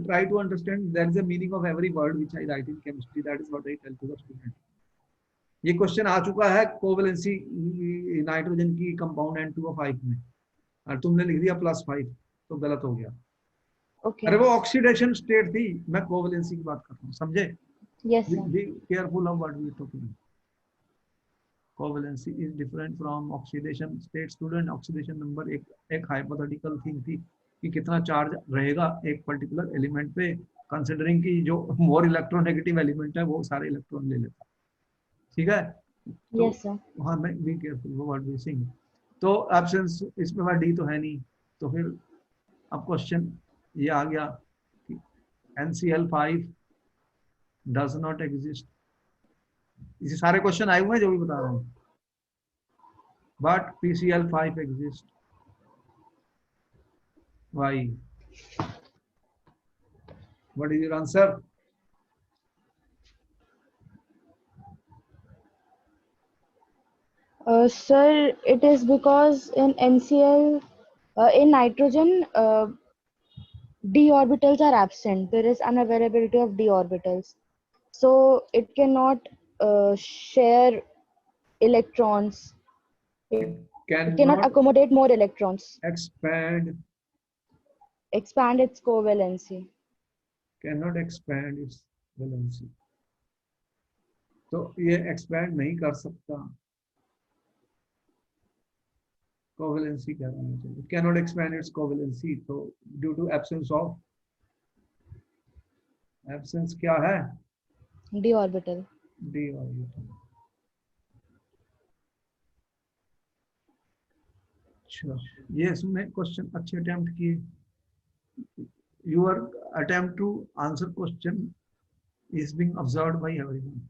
try to understand, there is a meaning of every word which I write in chemistry, that is what I tell to the student. ये क्वेश्चन आ चुका है कोवलेंसी नाइट्रोजन की कंपाउंड N2O5 में, और तुमने लिख दिया +5, तो गलत हो गया। Okay. अरे वो ऑक्सीडेशन स्टेट थी, मैं कोवलेंसी की बात कर रहा हूँ, समझे? Yes, sir. Be careful of what we are talking about. Covalency is different from oxidation state, student. Oxidation number एक hypothetical thing थी कि कितना चार्ज रहेगा एक पर्टिकुलर एलिमेंट पे, कंसिडरिंग कि जो मोर इलेक्ट्रोनेगेटिव एलिमेंट है वो सारे इलेक्ट्रॉन ले लेता है, ठीक है? तो Yes, sir. हाँ, मैं be careful what we sing. तो एब्सेंस, इसमें बार डी तो है नहीं, तो फिर अब क्वेश्चन ये आ गया कि NCl5 does not exist। इसे सारे क्वेश्चन आए हुए हैं जो भी बता रहा हूँ, but PCl5 exist। Why? What is your answer? Sir, it is because in NCl, in nitrogen, d orbitals are absent. There is unavailability of d orbitals. So it cannot share electrons. It cannot Cannot accommodate more electrons. expand, Expand its covalency. cannot expand its valency। तो ये expand नहीं कर सकता, covalency क्या होना चाहिए? Cannot expand its covalency, तो due to absence of, absence क्या है? d orbital. D orbital. अच्छा, ये इसमें क्वेश्चन अच्छे अटेम्प्ट किए। Your attempt to answer question is being observed by everyone.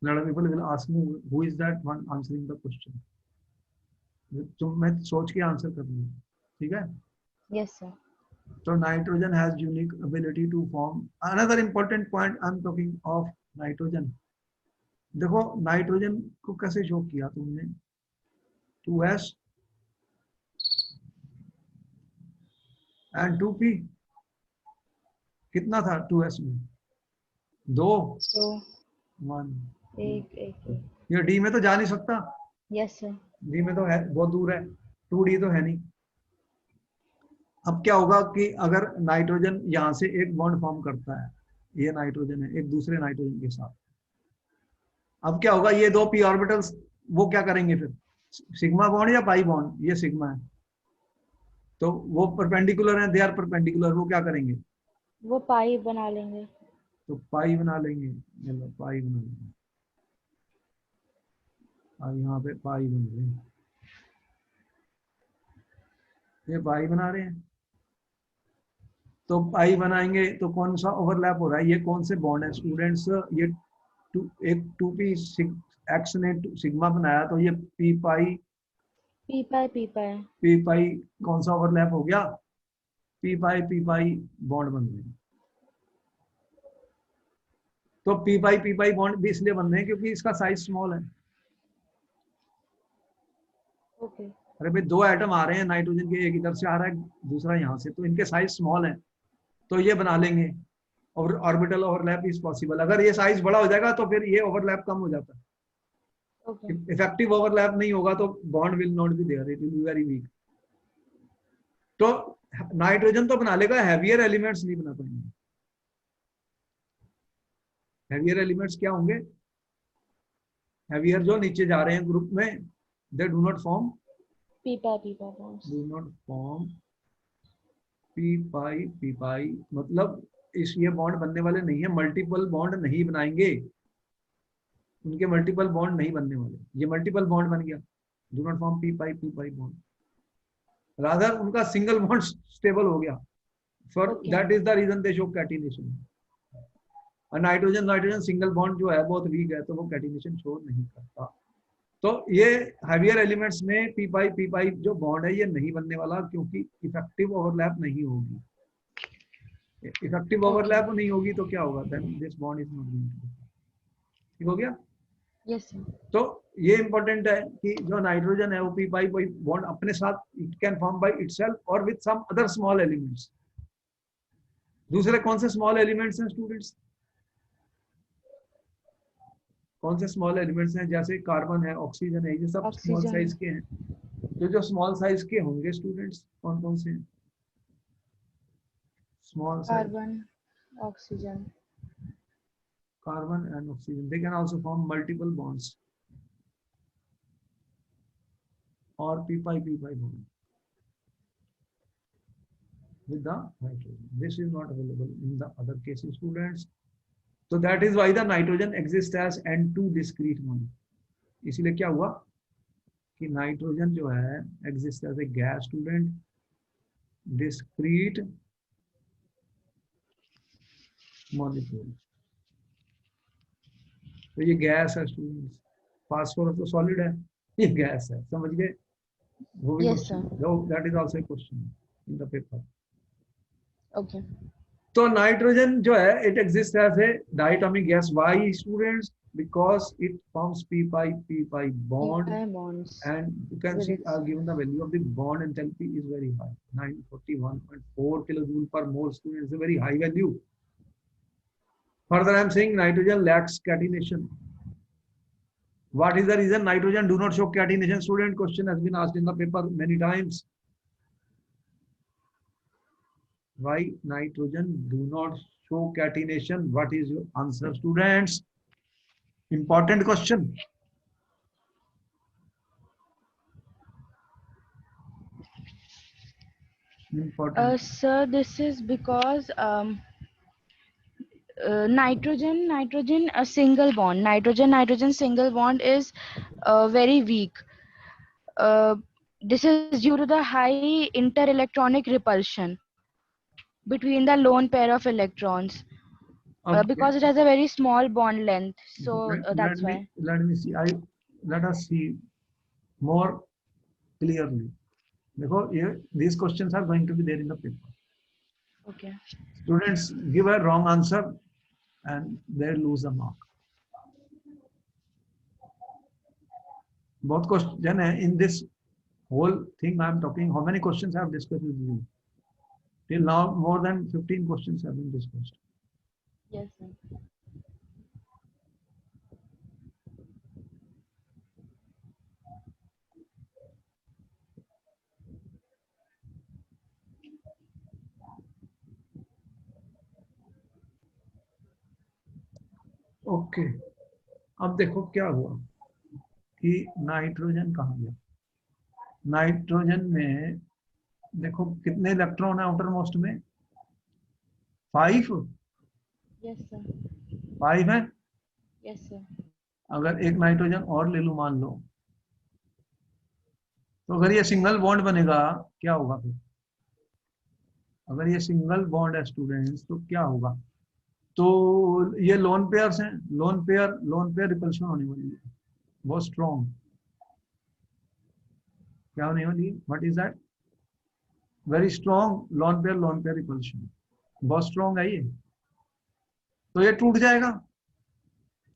A lot of people will ask me, who is that one answering the question? तो मैं सोच के आंसर कर लूँ, ठीक है? Yes, sir. So nitrogen has unique ability to form. Another important point I'm talking of nitrogen. देखो nitrogen को कैसे शो किया तुमने? 2s and 2p। कितना था 2s में? 2, So 1। एक ये डी में तो जा नहीं सकता, Yes, sir. डी में तो है, बहुत दूर है, 2d तो है नहीं। अब क्या होगा कि अगर नाइट्रोजन यहाँ से एक बॉन्ड फॉर्म करता है, ये नाइट्रोजन है एक दूसरे नाइट्रोजन के साथ, अब क्या होगा, ये दो p ऑर्बिटल्स वो क्या करेंगे फिर? सिग्मा बॉन्ड या पाई बॉन्ड? ये सिग्मा है, तो वो परपेंडिकुलर है, दे आर परपेंडिकुलर, वो क्या करेंगे? वो पाई बना लेंगे। तो पाई बना लेंगे, चलो पाई बना लेंगे, और यहाँ पे पाई बन रही है, ये पाई बना रहे हैं। तो पाई बनाएंगे तो कौन सा ओवरलैप हो रहा है, ये कौन से बॉन्ड है स्टूडेंट्स, ये एक 2p एक्स ने सिग्मा बनाया, तो ये पी पाई पी पाई कौन सा ओवरलैप हो गया, पी पाई बॉन्ड बन रहे हैं। तो पी पाई बॉन्ड भी इसलिए बन रहे हैं क्योंकि इसका साइज स्मॉल है। ओके अरे भाई दो एटम आ रहे हैं नाइट्रोजन के, एक इधर से आ रहा है दूसरा यहाँ से, तो इनके साइज स्मॉल है, तो ये बना लेंगे। और ऑर्बिटल ओवरलैप इज पॉसिबल, अगर ये साइज बड़ा हो जाएगा तो फिर ये ओवरलैप कम हो जाता है। ओके इफेक्टिव ओवरलैप नहीं होगा तो bond will not be there, it will be very weak. तो नाइट्रोजन तो बना लेगा, हैवियर एलिमेंट्स नहीं बना पाएंगे। हैवियर एलिमेंट्स क्या होंगे, हैवियर जो नीचे जा रहे हैं ग्रुप में, they do not form bonds do not form P pi, मतलब इस ये बॉन्ड बनने वाले नहीं है, मल्टीपल बॉन्ड नहीं बनाएंगे, उनके मल्टीपल बॉन्ड नहीं बनने वाले, ये मल्टीपल बॉन्ड बन गया, do not form P pi bond, rather उनका सिंगल बॉन्ड स्टेबल हो गया, for okay that is the reason they show catenation. और नाइट्रोजन नाइट्रोजन सिंगल बॉन्ड जो है बहुत वीक है, तो वो कैटिनेशन शो नहीं करता। तो ये हैवियर एलिमेंट्स में पी पाई जो बॉन्ड है ये नहीं बनने वाला, क्योंकि इफेक्टिव ओवरलैप नहीं होगी। इफेक्टिव ओके ओवरलैप नहीं होगी तो क्या होगा, then this bond is not going to, ठीक हो गया। यस सर तो ये इंपॉर्टेंट है कि जो नाइट्रोजन है वो पी पाई बॉन्ड अपने साथ it can form by itself और with some other small elements. दूसरे कौन से स्मॉल एलिमेंट्स हैं स्टूडेंट्स, कौन से स्मॉल एलिमेंट्स हैं, जैसे कार्बन है, ऑक्सीजन है, ये सब स्मॉल ऑक्सीजन साइज के हैं। तो जो स्मॉल साइज के होंगे स्टूडेंट्स कौन कौन से हैं, small size, carbon oxygen carbon and oxygen, they can also form multiple bonds or p pi bond with the nitrogen. This is not available in the other cases students. So that is why the nitrogen exists as N2 discrete molecule. इसीलिए क्या हुआ कि nitrogen जो है exist as a gas student, discrete molecule. तो ये gas है students, phosphorus तो सॉलिड है, ये गैस है, समझ गए। वो भी yes question, sir that is also a question in the paper. Okay तो नाइट्रोजन जो है it exist as a diatomic gas, why students, because it forms p pi bond, bonds and you can with see its given the value of the bond enthalpy is very high, 941.4 kilojoule per mole students, a very high value. Further I am saying nitrogen lacks catenation. What is the reason nitrogen do not show catenation student, question has been asked in the paper many times. Why nitrogen do not show catenation, what is your answer students, important question. Important. sir this is because nitrogen a single bond nitrogen single bond is very weak. uh, this is due to the high interelectronic repulsion between the lone pair of electrons Okay, because it has a very small bond length, so let that's me why. let me see, I let us see more clearly. देखो ये these questions are going to be there in the paper. Okay. Students give a wrong answer and they lose a mark. बहुत question है in this whole thing I am talking. How many questions I have discussed with you? Till now more than 15 questions have been discussed. Yes, sir. Okay, अब देखो क्या हुआ कि nitrogen कहाँ गया। Nitrogen में देखो कितने इलेक्ट्रॉन है आउटर मोस्ट में, 5, Yes, sir. 5 है। Yes, sir. अगर एक नाइट्रोजन और ले लूं मान लो, तो अगर ये सिंगल बॉन्ड बनेगा क्या होगा फिर? अगर ये सिंगल बॉन्ड है स्टूडेंट्स तो क्या होगा? तो ये लोन पेयर्स हैं, लोन पेयर रिपल्शन होने वाली है बहुत स्ट्रॉन्ग। क्या होने वाली है? What is that? Very strong lone pair repulsion, बहुत स्ट्रॉन्ग है ये। तो ये टूट जाएगा,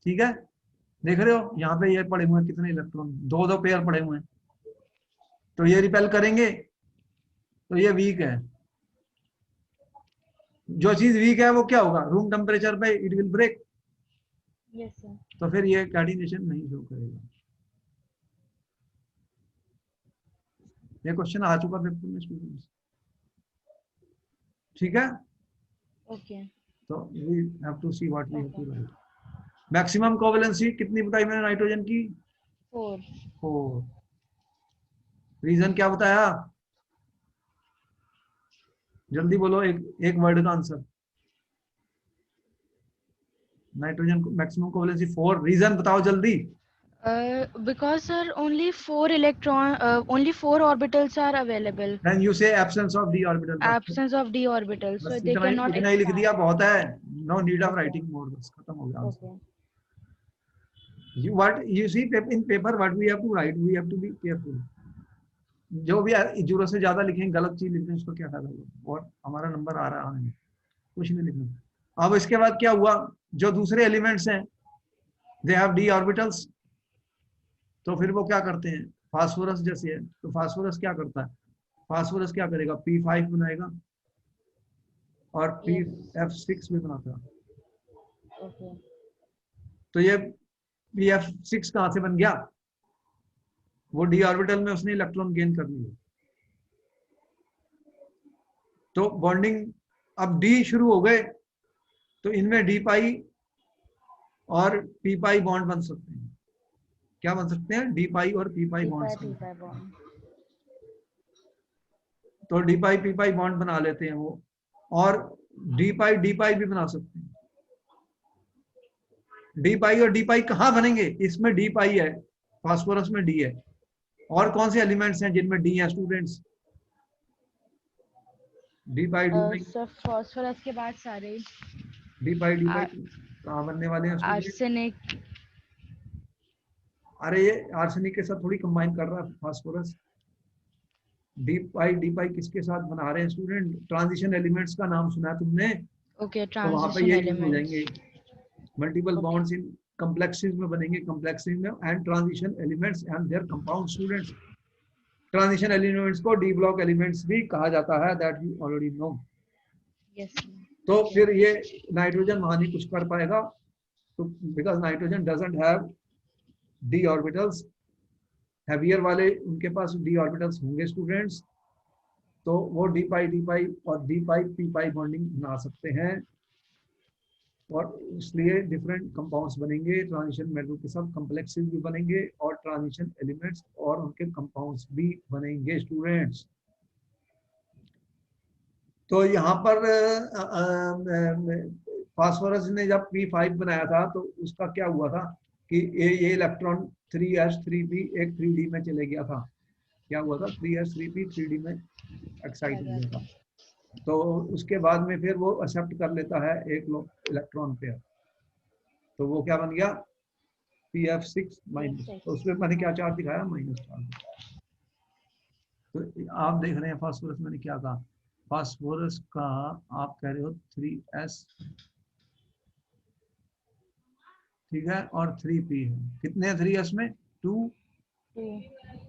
ठीक है। देख रहे हो यहाँ पे ये पड़े हुए हैं कितने इलेक्ट्रॉन, दो दो पेयर पड़े हुए हैं, तो ये रिपेल करेंगे, तो ये वीक है। जो चीज वीक है वो क्या होगा? रूम टेम्परेचर पे it will break. Yes, sir. तो फिर ये कैटिनेशन नहीं शो करेगा। ये क्वेश्चन आ चुका पेपर में स्टूडेंट्स, ठीक है। Okay. तो we have to see what we have to Okay. Right. Maximum covalency कितनी बताई मैंने नाइट्रोजन की? 4. 4। रीजन क्या बताया? जल्दी बोलो, एक एक वर्ड का answer. Nitrogen maximum covalency 4, reason बताओ जल्दी। Because sir, only 4 orbitals are available. Then you say absence of D orbital, बस। Absence of d orbital, so बस they cannot इतना ही लिख दिया, expand. बहुत है। No need of Okay. Writing more, बस खत्म हो गया answer. Okay. you see in paper what we have to write, we have to be careful। जो भी जीरो से ज्यादा लिखेंगे गलत चीज लिखते हैं उसको क्या फायदा होगा, और हमारा नंबर आ रहा है कुछ नहीं लिखना। अब इसके बाद क्या हुआ? जो दूसरे एलिमेंट्स हैं दे हैव डी ऑर्बिटल्स, तो फिर वो क्या करते हैं? फास्फोरस जैसे है, तो फास्फोरस क्या करता है? फास्फोरस क्या करेगा? P5 बनाएगा और Yes. PF6 भी बनाता है। Okay. तो ये PF6 कहां से बन गया? वो डी ऑर्बिटल में उसने इलेक्ट्रॉन गेन कर लिया। तो बॉन्डिंग अब डी शुरू हो गए, तो इनमें डी पाई और पी पाई बॉन्ड बन सकते हैं। क्या बन सकते हैं? डी पाई और P pi bond. P5 bond. तो डी पाई पी पाई बॉन्ड बना लेते हैं वो, और डी पाई भी बना सकते हैं। डी पाई और डी पाई कहाँ बनेंगे? इसमें डी पाई है, फास्फोरस में डी है। और कौन से एलिमेंट्स हैं जिनमें डी है स्टूडेंट्स? डी पाई सर phosphorus के बाद सारे डी पाई कहाँ बनने वाले हैं स्टूडेंट? arsenic. अरे ये आर्सेनिक के साथ थोड़ी कंबाइन कर रहा है फास्फोरस। डी पाई किसके साथ बना रहे हैं स्टूडेंट? ट्रांजिशन एलिमेंट्स का नाम सुना है तुमने? Okay, तो वहां पे transition ये यूज हो elements. जाएंगे, multiple Okay. Bonds in complexes में बनेंगे, कॉम्प्लेक्सेस में and transition elements and there compound students. Transition elements को डी ब्लॉक एलिमेंट्स भी कहा जाता है, that you already know. Yes. तो Okay. फिर ये नाइट्रोजन वहां नहीं कुछ कर पाएगा, तो because nitrogen doesn't have D orbitals. Heavier वाले उनके पास डी ऑर्बिटल्स होंगे स्टूडेंट्स, तो वो डी पाई और डी पाई पी पाई बॉन्डिंग बना सकते हैं, और इसलिए डिफरेंट कंपाउंड्स बनेंगे। ट्रांजिशन मेटल के साथ कॉम्प्लेक्सेस भी बनेंगे और ट्रांजिशन एलिमेंट्स और उनके कंपाउंड्स भी बनेंगे स्टूडेंट्स। तो यहाँ पर फास्फोरस ने जब P5 बनाया था तो उसका क्या हुआ था कि ये इलेक्ट्रॉन 3s3p एक 3d में चले गया था। क्या हुआ था? 3s3p 3d में एक्साइट हो गया था। तो उसके बाद में फिर वो एक्सेप्ट कर लेता है एक इलेक्ट्रॉन पेयर, तो वो क्या बन गया? PF6 minus. तो उसमें मैंने क्या चार्ज दिखाया? Minus charge. तो आप देख रहे हैं फास्फोरस मैंने क्या कहा? फास्फोरस का आप कह रहे हो 3s, ठीक है, और 3p है। कितने हैं 3s में? 2,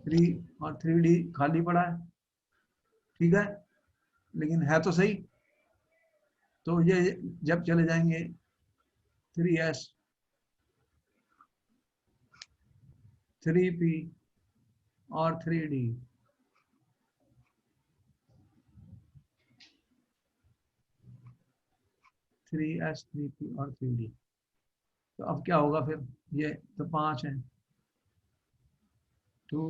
3 और 3d खाली पड़ा है, ठीक है, लेकिन है तो सही। तो ये जब चले जाएंगे 3s 3p और 3d, थ्री एस 3p और 3d, तो अब क्या होगा फिर? ये तो 5 है, 2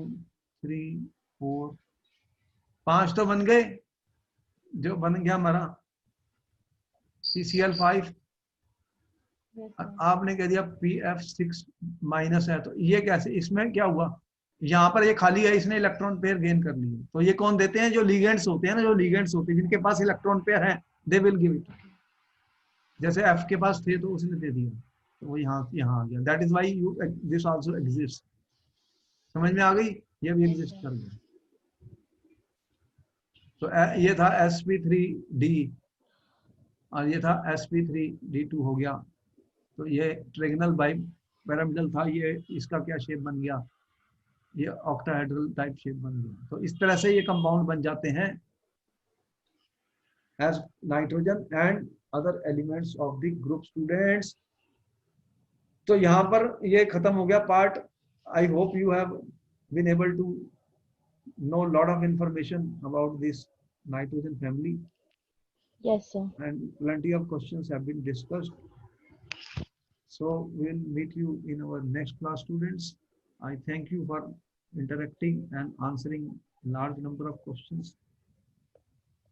3 4, 5 तो बन गए। जो बन गया हमारा CCl5, Yes, sir. आपने कह दिया PF6 माइनस है, तो ये कैसे, इसमें क्या हुआ, यहाँ पर ये खाली है, इसने इलेक्ट्रॉन पेयर गेन कर लिए, तो ये कौन देते हैं, जो लिगेंड्स होते हैं ना, जो लिगेंड्स होते हैं जिनके पास इलेक्ट्रॉन पेयर है, दे विल गिव इट। जैसे F के पास थे तो उसने दे दिया, तो वो यहाँ यहाँ आ गया, that is why you this also exist. समझ में आ गई, ये भी Yes, एग्जिस्ट sir. कर गया। तो ये था sp3d और ये था sp3d2 हो गया। तो ये ट्रेगनल बाई पैरामिडल था, ये इसका क्या शेप बन गया, ये ऑक्टाहेड्रल टाइप शेप बन गया। तो इस तरह से ये कंपाउंड बन जाते हैं as nitrogen and other elements of the group students. तो यहाँ पर ये खत्म हो गया part. I hope you have been able to know lot of information about this nitrogen family, Yes, sir. and plenty of questions have been discussed. So we'll meet you in our next class, students. I thank you for interacting and answering large number of questions.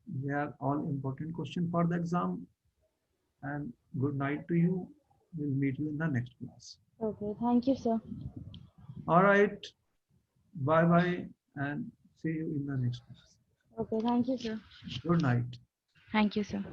They are all important questions for the exam. And good night to you. We'll meet you in the next class. Okay, thank you, sir. All right. Bye bye and see you in the next class. Okay, thank you, sir. Good night. Thank you, sir.